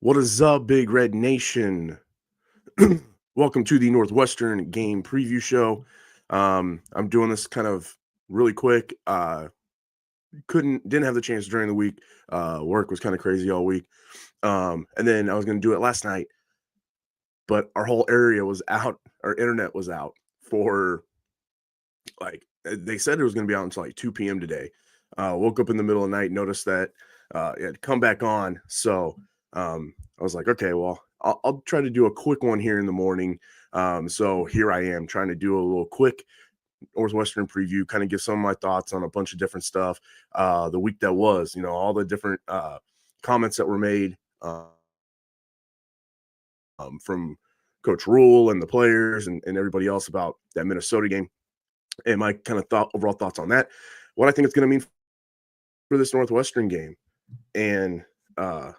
What is up, Big Red Nation? Welcome to the Northwestern game preview show. I'm doing this kind of really quick. Didn't have the chance during the week. Work was kind of crazy all week. And then I was going to do it last night, but our whole area was out. Our internet was out for they said it was going to be out until like 2 p.m. today. Woke up in the middle of the night, noticed that it had come back on. So I was like, okay, well, I'll try to do a quick one here in the morning. So here I am trying to do a little quick Northwestern preview, kind of give some of my thoughts on a bunch of different stuff. The week that was, all the different comments that were made from Coach Rule and the players and everybody else about that Minnesota game, and my kind of overall thoughts on that. What I think it's going to mean for this Northwestern game, and of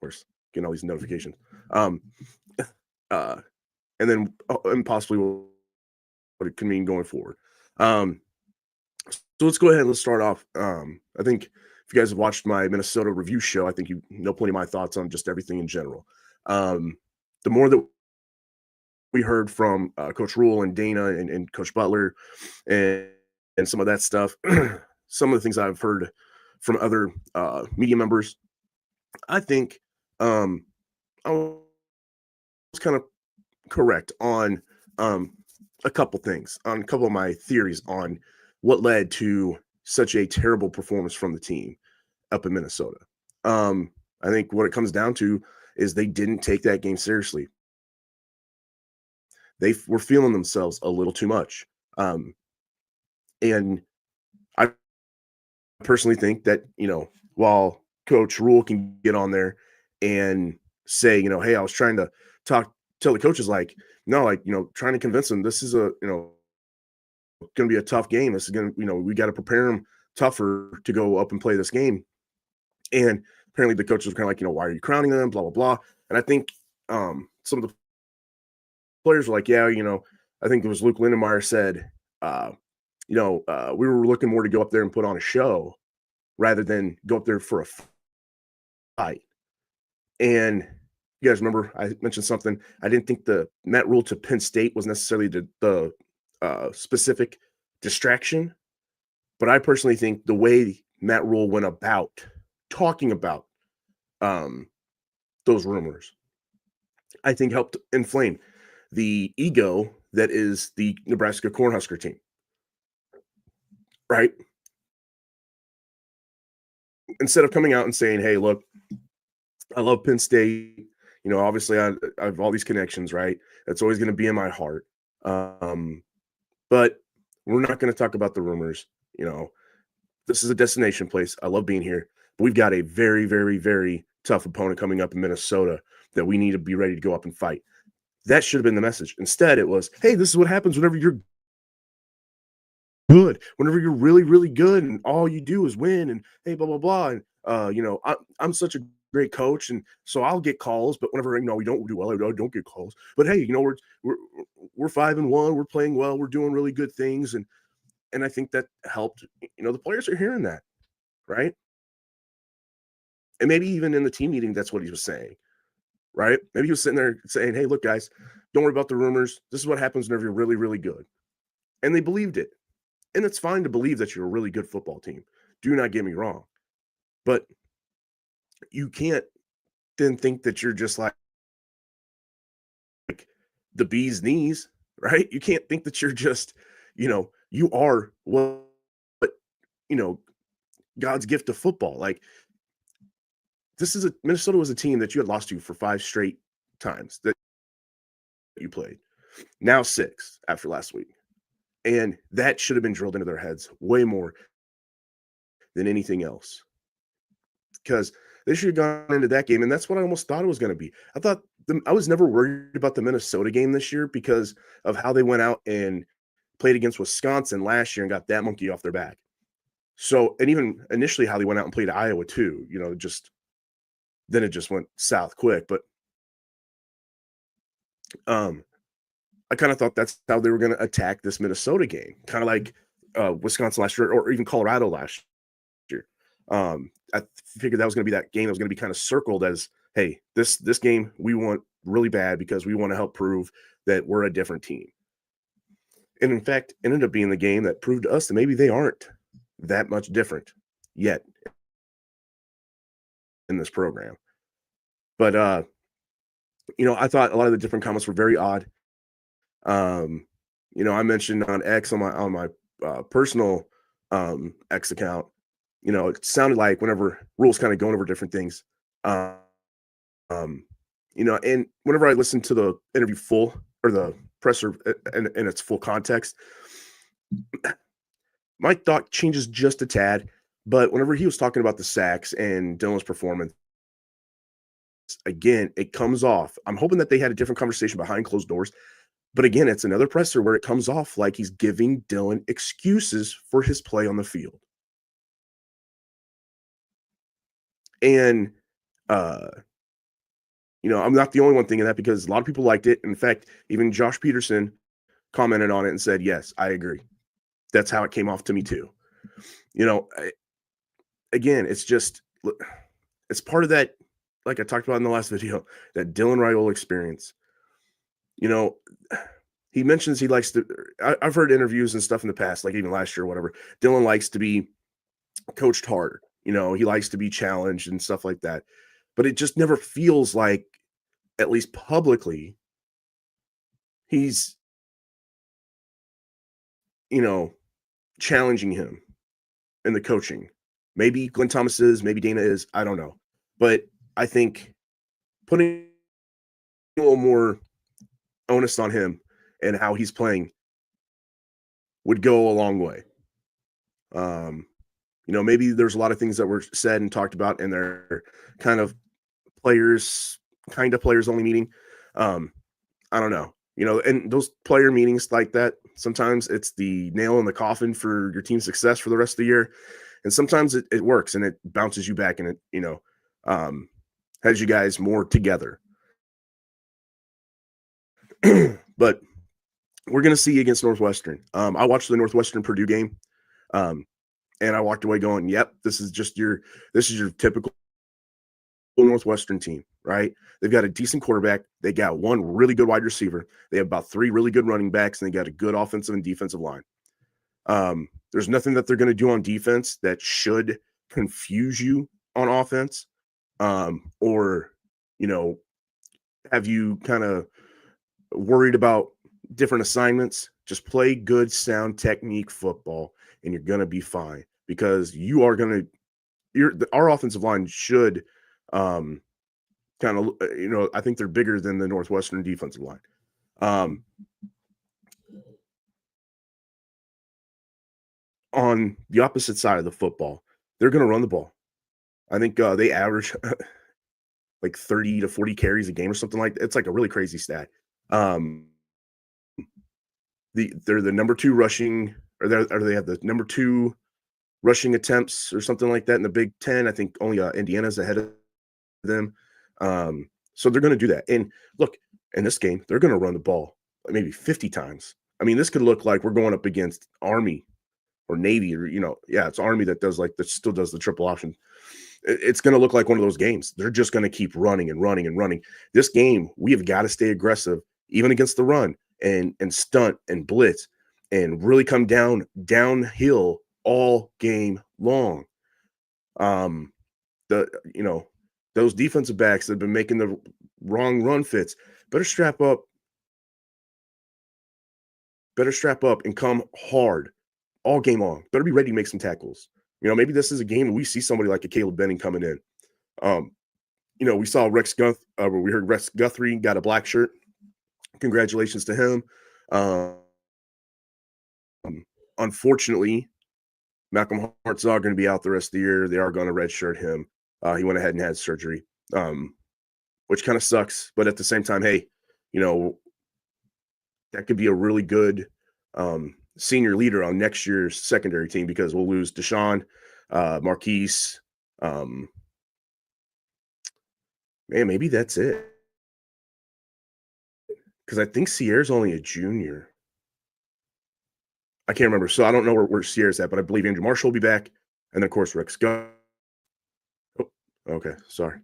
course, getting all these notifications. And then and possibly what it can mean going forward. So let's go ahead and let's start off. I think if you guys have watched my Minnesota review show, I think you know plenty of my thoughts on just everything in general. The more that we heard from Coach Rule and Dana and Coach Butler and some of that stuff, some of the things I've heard from other media members, I think I was kind of correct on a couple things, on a couple of my theories on what led to such a terrible performance from the team up in Minnesota. I think what it comes down to is they didn't take that game seriously. They were feeling themselves a little too much. And I personally think that, while Coach Rule can get on there and say, hey, I was trying to tell the coaches, trying to convince them this is going to be a tough game. This is going to, we got to prepare them tougher to go up and play this game. And apparently the coaches were kind of like, why are you crowning them? Blah, blah, blah. And I think some of the players were like, yeah, I think it was Luke Lindenmeyer said, we were looking more to go up there and put on a show rather than go up there for a fight. And you guys remember I mentioned something. I didn't think the Matt Rule to Penn State was necessarily the specific distraction, but I personally think the way Matt Rule went about talking about those rumors, I think helped inflame the ego that is the Nebraska Cornhusker team, right? Instead of coming out and saying, hey, look, I love Penn State. Obviously I have all these connections, right? That's always going to be in my heart. But we're not going to talk about the rumors. This is a destination place. I love being here. But we've got a very, very, very tough opponent coming up in Minnesota that we need to be ready to go up and fight. That should have been the message. Instead, it was, hey, this is what happens whenever you're good, whenever you're really, really good, and all you do is win, and hey, blah, blah, blah. And, I'm such a great coach, and so I'll get calls, but whenever, we don't do well, I don't get calls. But hey, we're 5-1, we're playing well, we're doing really good things, and I think that helped. The players are hearing that, right? And maybe even in the team meeting, that's what he was saying, right? Maybe he was sitting there saying, hey, look, guys, don't worry about the rumors. This is what happens whenever you're really, really good. And they believed it. And it's fine to believe that you're a really good football team. Do not get me wrong. But you can't then think that you're just like the bee's knees, right? You can't think that you're just, you are what, God's gift of football. Like, Minnesota was a team that you had lost to for 5 straight times that you played. Now 6 after last week. And that should have been drilled into their heads way more than anything else. Because they should have gone into that game, and that's what I almost thought it was going to be. I was never worried about the Minnesota game this year because of how they went out and played against Wisconsin last year and got that monkey off their back. So, and even initially how they went out and played Iowa too, then it just went south quick. But I kind of thought that's how they were going to attack this Minnesota game, kind of like Wisconsin last year or even Colorado last year. I figured that was going to be that game that was going to be kind of circled as hey, this game we want really bad because we want to help prove that we're a different team. And in fact, it ended up being the game that proved to us that maybe they aren't that much different yet in this program. But I thought a lot of the different comments were very odd. Um, I mentioned on X on my personal X account, it sounded like whenever rules kind of going over different things. Um, and whenever I listened to the interview full or the presser in its full context, my thought changes just a tad. But whenever he was talking about the sacks and Dylan's performance, again, it comes off. I'm hoping that they had a different conversation behind closed doors. But again, it's another presser where it comes off like he's giving Dylan excuses for his play on the field. And, uh, I'm not the only one thinking that because a lot of people liked it. In fact, even Josh Peterson commented on it and said, yes, I agree. That's how it came off to me too. You know, again, it's part of that, like I talked about in the last video, that Dylan Raiola experience. You know, he mentions he likes to. I've heard interviews and stuff in the past, like even last year, or whatever. Dylan likes to be coached hard. He likes to be challenged and stuff like that. But it just never feels like, at least publicly, he's you know challenging him in the coaching. Maybe Glenn Thomas is, maybe Dana is. I don't know, but I think putting a little more onus on him and how he's playing would go a long way. Um, maybe there's a lot of things that were said and talked about in their kind of players, players only meeting. Um, I don't know. And those player meetings like that, sometimes it's the nail in the coffin for your team's success for the rest of the year. And sometimes it works and it bounces you back and um, has you guys more together. But we're going to see against Northwestern. I watched the Northwestern Purdue game. And I walked away going, "Yep, this is your typical Northwestern team, right? They've got a decent quarterback. They got one really good wide receiver. They have about three really good running backs, and they got a good offensive and defensive line. There's nothing that they're going to do on defense that should confuse you on offense, or you know, have you kind of worried about different assignments. Just play good, sound technique football, and you're going to be fine because you are going to. Our offensive line should kind of, I think they're bigger than the Northwestern defensive line. Um, on the opposite side of the football, they're going to run the ball. I think they average like 30 to 40 carries a game or something like that. It's like a really crazy stat. Um, they're the number two rushing, or they have the number two rushing attempts or something like that in the Big Ten. I think only Indiana's ahead of them. So they're going to do that. And look, in this game, they're going to run the ball maybe 50 times. I mean, this could look like we're going up against Army or Navy, or it's Army that still does the triple option. It's going to look like one of those games. They're just going to keep running and running and running. This game, we have got to stay aggressive, even against the run, and stunt and blitz, and really come downhill all game long. The those defensive backs that have been making the wrong run fits better strap up and come hard all game long. Better be ready to make some tackles. Maybe this is a game where we see somebody like a Caleb Benning coming in. We saw we heard Rex Guthrie got a black shirt. Congratulations to him. Unfortunately, Malcolm Hartzog going to be out the rest of the year. They are going to redshirt him. He went ahead and had surgery, which kind of sucks. But at the same time, hey, that could be a really good senior leader on next year's secondary team because we'll lose Deshaun, Marquise. Man, maybe that's it. Because I think Sierra's only a junior. I can't remember. So I don't know where Sierra's at, but I believe Andrew Marshall will be back. And then, of course, Rex Gunn. Oh, okay. Sorry.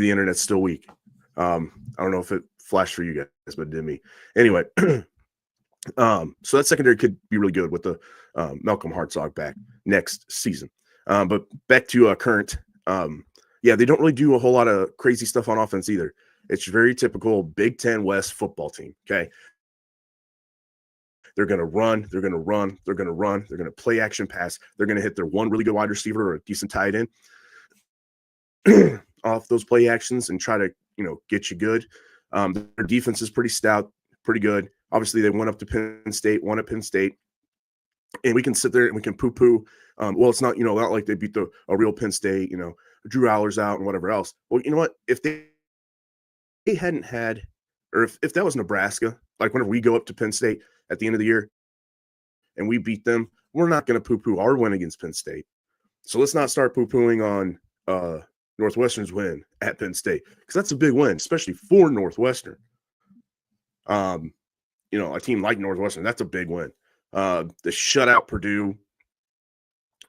the internet's still weak. I don't know if it flashed for you guys, but it did me. Anyway, so that secondary could be really good with the Malcolm Hartzog back next season. But back to current, yeah, they don't really do a whole lot of crazy stuff on offense either. It's very typical Big Ten West football team. Okay, they're going to run, they're going to run, they're going to run, they're going to play action pass, they're going to hit their one really good wide receiver or a decent tight end off those play actions and try to get you good. Their defense is pretty stout, pretty good. Obviously, they went up to Penn State, won at Penn State, and we can sit there and we can poo-poo. Well, it's not not like they beat a real Penn State. Drew Aller's out and whatever else. Well, you know what? If they hadn't had, or if that was Nebraska, like whenever we go up to Penn State at the end of the year and we beat them, we're not going to poo-poo our win against Penn State. So let's not start poo-pooing on Northwestern's win at Penn State, because that's a big win, especially for Northwestern. A team like Northwestern, that's a big win. The shutout Purdue,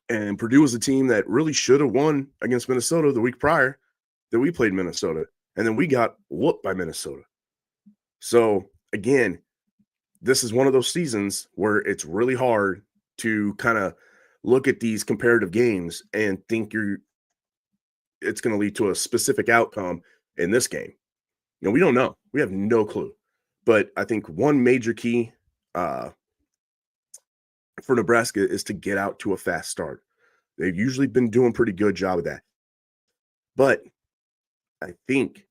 and Purdue was a team that really should have won against Minnesota the week prior that we played Minnesota, and then we got whooped by Minnesota. So again, this is one of those seasons where it's really hard to kind of look at these comparative games and think it's going to lead to a specific outcome in this game. We don't know. We have no clue. But I think one major key for Nebraska is to get out to a fast start. They've usually been doing a pretty good job of that. But I think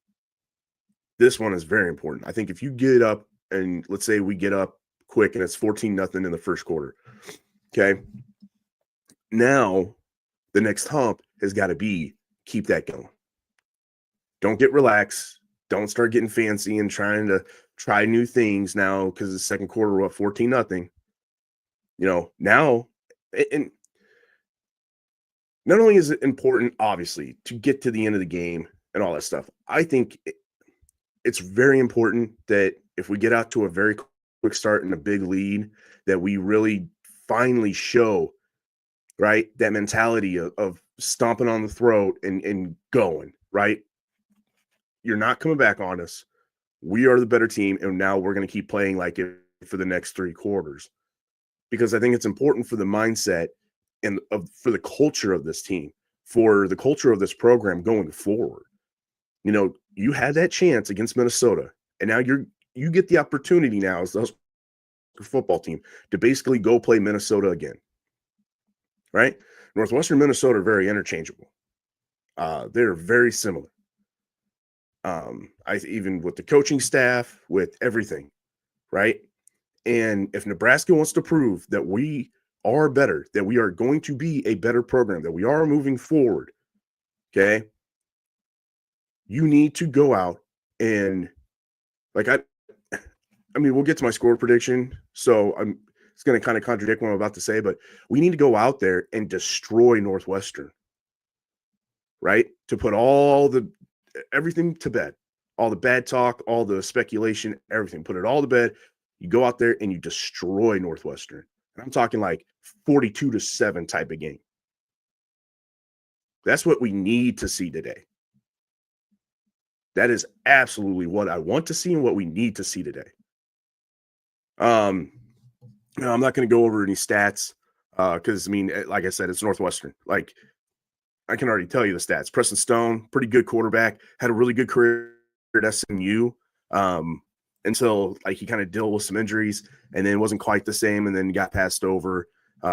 this one is very important. I think if you get up, and let's say we get up quick and it's 14-0 in the first quarter, okay? Now the next hump has got to be keep that going. Don't get relaxed. Don't start getting fancy and trying to try new things now because the second quarter we're up 14-0. Now, and not only is it important, obviously, to get to the end of the game and all that stuff, I think it's very important that if we get out to a very quick start and a big lead, that we really finally show, right, that mentality of stomping on the throat and going, right? You're not coming back on us. We are the better team, and now we're going to keep playing like it for the next 3 quarters. Because I think it's important for the mindset and for the culture of this team, for the culture of this program going forward. You had that chance against Minnesota, and now you get the opportunity now as the Husker football team to basically go play Minnesota again, right? Northwestern, Minnesota are very interchangeable. They're very similar. Even with the coaching staff, with everything, right? And if Nebraska wants to prove that we are better, that we are going to be a better program, that we are moving forward, okay, you need to go out and, like, I mean, we'll get to my score prediction, so it's going to kind of contradict what I'm about to say, but we need to go out there and destroy Northwestern, right? To put everything to bed, all the bad talk, all the speculation, everything, put it all to bed. You go out there and you destroy Northwestern. And I'm talking like 42-7 type of game. That's what we need to see today. That is absolutely what I want to see and what we need to see today. I'm not going to go over any stats because, like I said, it's Northwestern. Like, I can already tell you the stats. Preston Stone, pretty good quarterback, had a really good career at SMU until he kind of dealt with some injuries, and then wasn't quite the same, and then got passed over.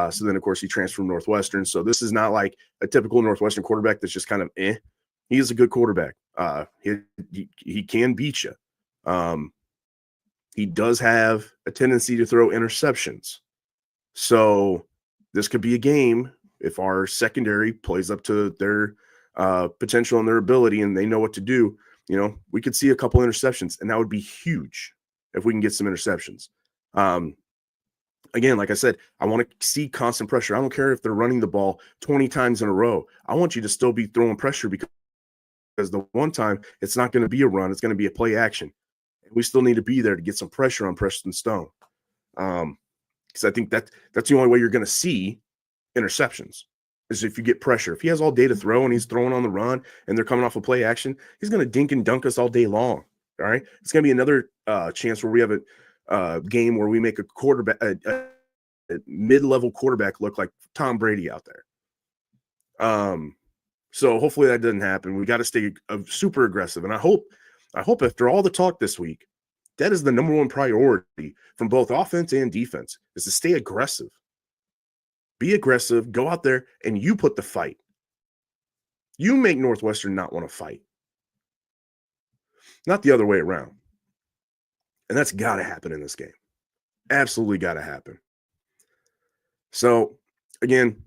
So then, of course, he transferred from Northwestern. So this is not like a typical Northwestern quarterback that's just kind of eh. He is a good quarterback. He can beat you. He does have a tendency to throw interceptions. So this could be a game if our secondary plays up to their potential and their ability and they know what to do. We could see a couple interceptions, and that would be huge if we can get some interceptions. Again, like I said, I want to see constant pressure. I don't care if they're running the ball 20 times in a row. I want you to still be throwing pressure because the one time it's not going to be a run. It's going to be a play action. And we still need to be there to get some pressure on Preston Stone. Because I think that's the only way you're going to see interceptions. is if you get pressure. If he has all day to throw and he's throwing on the run and they're coming off a play action, he's going to dink and dunk us all day long. All right. It's going to be another chance where we have a game where we make a quarterback, a mid-level quarterback look like Tom Brady out there. So hopefully that doesn't happen. We got to stay super aggressive. And I hope after all the talk this week, that is the number one priority from both offense and defense, is to stay aggressive. Be aggressive, go out there, and you put the fight. You make Northwestern not want to fight. Not the other way around. And that's got to happen in this game. Absolutely got to happen. So, again,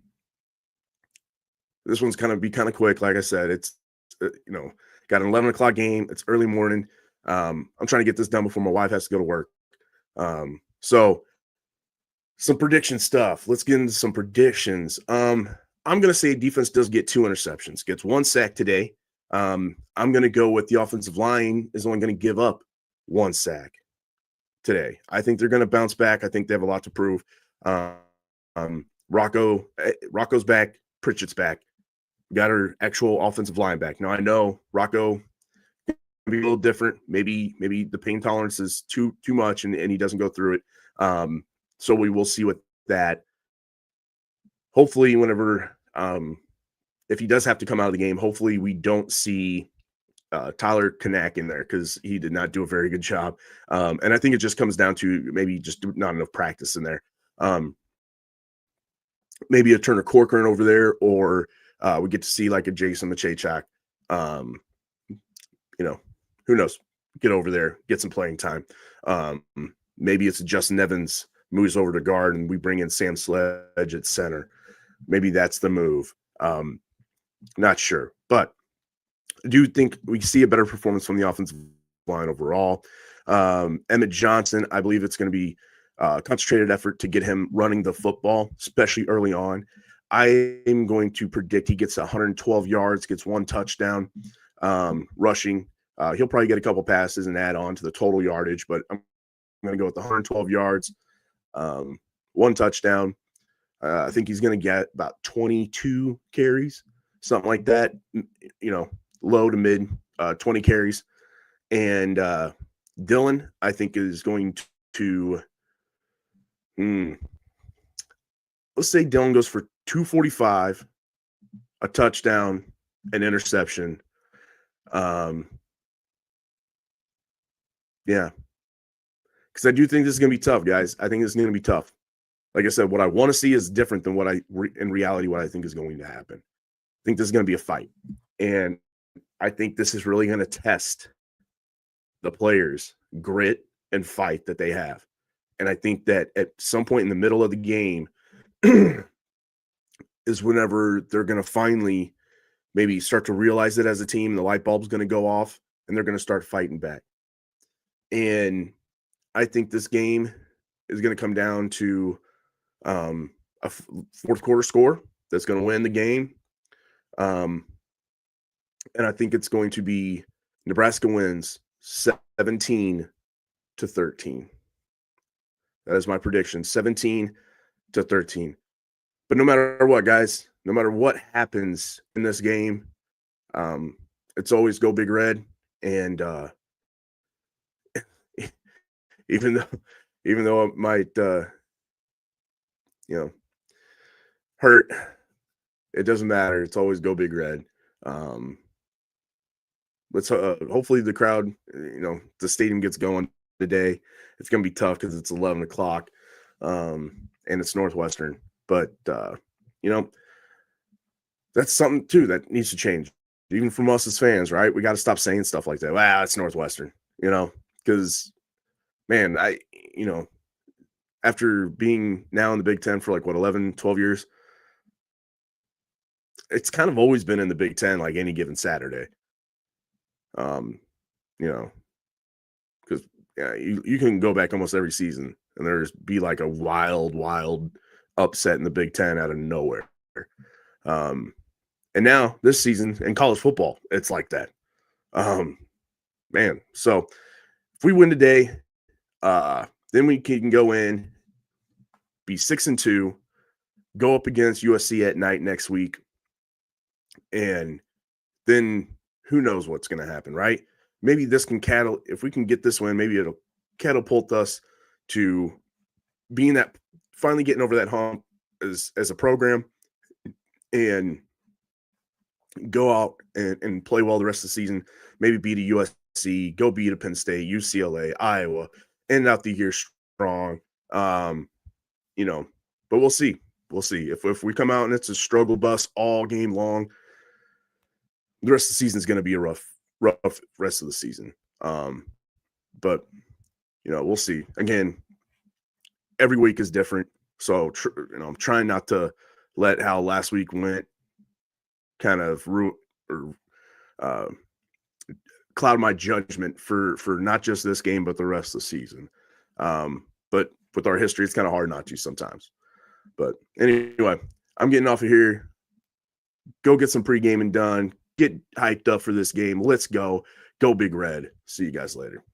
this one's kind of quick. Like I said, it's, got an 11 o'clock game. It's early morning. I'm trying to get this done before my wife has to go to work. So some prediction stuff. Let's get into some predictions. I'm going to say defense does get 2 interceptions, gets 1 sack today. I'm going to go with the offensive line is only going to give up 1 sack today. I think they're going to bounce back. I think they have a lot to prove. Rocco's back. Pritchett's back. We got our actual offensive line back. Now I know Rocco can be a little different. Maybe the pain tolerance is too much and he doesn't go through it. So we will see with that. Hopefully, whenever if he does have to come out of the game, hopefully we don't see Tyler Kanak in there, because he did not do a very good job. And I think it just comes down to maybe just not enough practice in there. Maybe a Turner Corcoran over there, or we get to see like a Jason Machachak. Who knows? Get over there, get some playing time. Maybe it's Justin Evans moves over to guard and we bring in Sam Sledge at center. Maybe that's the move. Not sure, but I do think we see a better performance from the offensive line overall. Emmett Johnson, I believe it's going to be concentrated effort to get him running the football, especially early on. I am going to predict he gets 112 yards, gets 1 touchdown rushing. He'll probably get a couple passes and add on to the total yardage, but I'm going to go with the 112 yards, 1 touchdown. I think he's going to get about 22 carries, something like that, low to mid 20 carries. And Dylan, I think, is going to let's say Dylan goes for 245, a touchdown, an interception. Yeah. Because I do think this is going to be tough, guys. I think this is going to be tough. Like I said, what I want to see is different than what in reality, what I think is going to happen. I think this is going to be a fight. And I think this is really going to test the players' grit and fight that they have. And I think that at some point in the middle of the game is whenever they're going to finally maybe start to realize it as a team. The light bulb's going to go off and they're going to start fighting back. And I think this game is going to come down to a fourth quarter score that's going to win the game. And I think it's going to be Nebraska wins 17-13. That is my prediction, 17-13. But no matter what, guys, no matter what happens in this game, it's always go Big Red. And even though it might hurt, it doesn't matter. It's always go Big Red. Let's hopefully the crowd, the stadium gets going today. It's going to be tough because it's 11 o'clock and it's Northwestern. But, that's something, too, that needs to change, even from us as fans, right? We got to stop saying stuff like that. Wow, it's Northwestern, because, man, after being now in the Big Ten for 11, 12 years, it's kind of always been in the Big Ten like any given Saturday. Because you can go back almost every season and there's be like a wild upset in the Big Ten out of nowhere. And now this season in college football, it's like that. Man, so if we win today, then we can go in, be 6-2, go up against USC at night next week, and then who knows what's going to happen, right? Maybe this can if we can get this win, maybe it'll catapult us to being that, finally getting over that hump as a program, and go out and play well the rest of the season. Maybe beat a USC, go beat a Penn State, UCLA, Iowa, end out the year strong. You know, but we'll see. We'll see. If we come out and it's a struggle bus all game long, the rest of the season is going to be a rough rest of the season. But we'll see. Again, every week is different, so I'm trying not to let how last week went kind of cloud my judgment for not just this game but the rest of the season. But with our history, it's kind of hard not to sometimes. But anyway, I'm getting off of here. Go get some pre-gaming done. Get hyped up for this game. Let's go. Go Big Red. See you guys later.